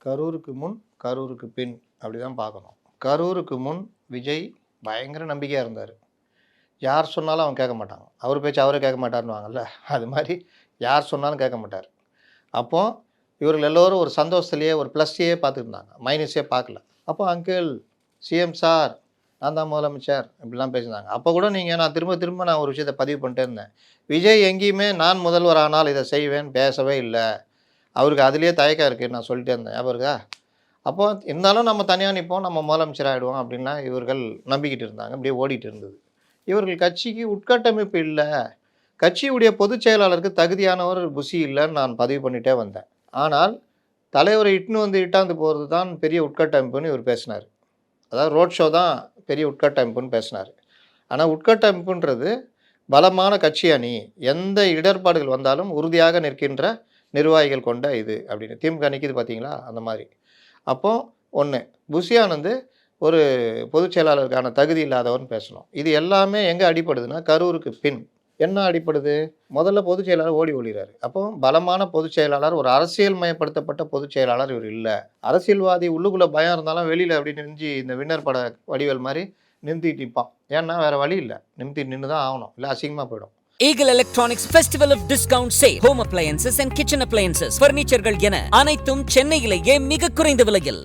கரூருக்கு முன், கரூருக்கு பின் அப்படி தான் பார்க்கணும். கரூருக்கு முன் விஜய் பயங்கர நம்பிக்கையா இருந்தாரு. யார் சொன்னாலும் அவங்க கேட்க மாட்டாங்க. அவர் பேச்சு அவரே கேட்க மாட்டாருன்னுவாங்கல்ல, அது மாரி யார் சொன்னாலும் கேட்க மாட்டார். அப்போ இவர்கள் எல்லோரும் ஒரு சந்தோஷத்திலேயே ஒரு ப்ளஸ்ஸையே பார்த்துருந்தாங்க, மைனஸே பார்க்கல. அப்போ அங்கிள், சிஎம் சார், நான் தான் முதலமைச்சர் இப்படிலாம் பேசினாங்க. அப்போ கூட நான் திரும்ப நான் ஒரு விஷயத்தை பதிவு பண்ணிட்டே இருந்தேன். விஜய் எங்கேயுமே நான் முதல்வர் ஆனால் இதை செய்வேன் பேசவே இல்லை. அவருக்கு அதிலேயே தயக்கம் இருக்குது, நான் சொல்லிட்டே இருந்தேன். ஞாபகம் இருக்கா? அப்போ இருந்தாலும் நம்ம தனியாக நிற்போம், நம்ம முதலமைச்சர் ஆகிடுவோம் அப்படின்லாம் இவர்கள் நம்பிக்கிட்டு இருந்தாங்க. அப்படியே ஓடிட்டு இருந்தது. இவர்கள் கட்சிக்கு உட்கட்டமைப்பு இல்லை, கட்சியுடைய பொதுச் செயலாளருக்கு தகுதியானவர் புசி இல்லைன்னு நான் பதிவு பண்ணிகிட்டே வந்தேன். ஆனால் தலைவரை இட்டாந்து போகிறது தான் பெரிய உட்கட்டமைப்புன்னு இவர் பேசினார். அதாவது ரோட் ஷோ தான் பெரிய உட்கட்டமைப்புன்னு பேசினார். ஆனால் உட்கட்டமைப்புன்றது பலமான கட்சி அணி, எந்த இடர்பாடுகள் வந்தாலும் உறுதியாக நிற்கின்ற நிர்வாகிகள் கொண்ட இது அப்படின்னு திமுக நிற்கிது பார்த்தீங்களா, அந்த மாதிரி. அப்போது ஒன்று, புசி ஆனந்த் ஒரு பொதுச் செயலாளருக்கான தகுதி இல்லாதவர்னு பேசணும். இது எல்லாமே எங்கே அடிப்படுதுன்னா கரூருக்கு பின். என்ன அடிப்படுது? முதல்ல பொதுச் செயலாளர் ஒளிறாரு. அப்போ பலமான பொதுச் செயலாளர், ஒரு அரசியல் மயப்படுத்தப்பட்ட பொதுச் செயலாளர் இவர் இல்லை. அரசியல்வாதி உள்ளுக்குள்ளே பயம் இருந்தாலும் வெளியில் அப்படி நின்று இந்த வின்னர் பட வடிவேல் மாதிரி நிறுத்திட்டு நிற்பான். ஏன்னா வேறு வழி இல்லை, நின்று தான் ஆகணும், இல்லை அசிங்கமாக போயிடும். Eagle Electronics Festival of Discount Sale. Home appliances and kitchen appliances, furnitureகள் என அனைத்தும் சென்னையிலேயே மிக குறைந்த விலையில்.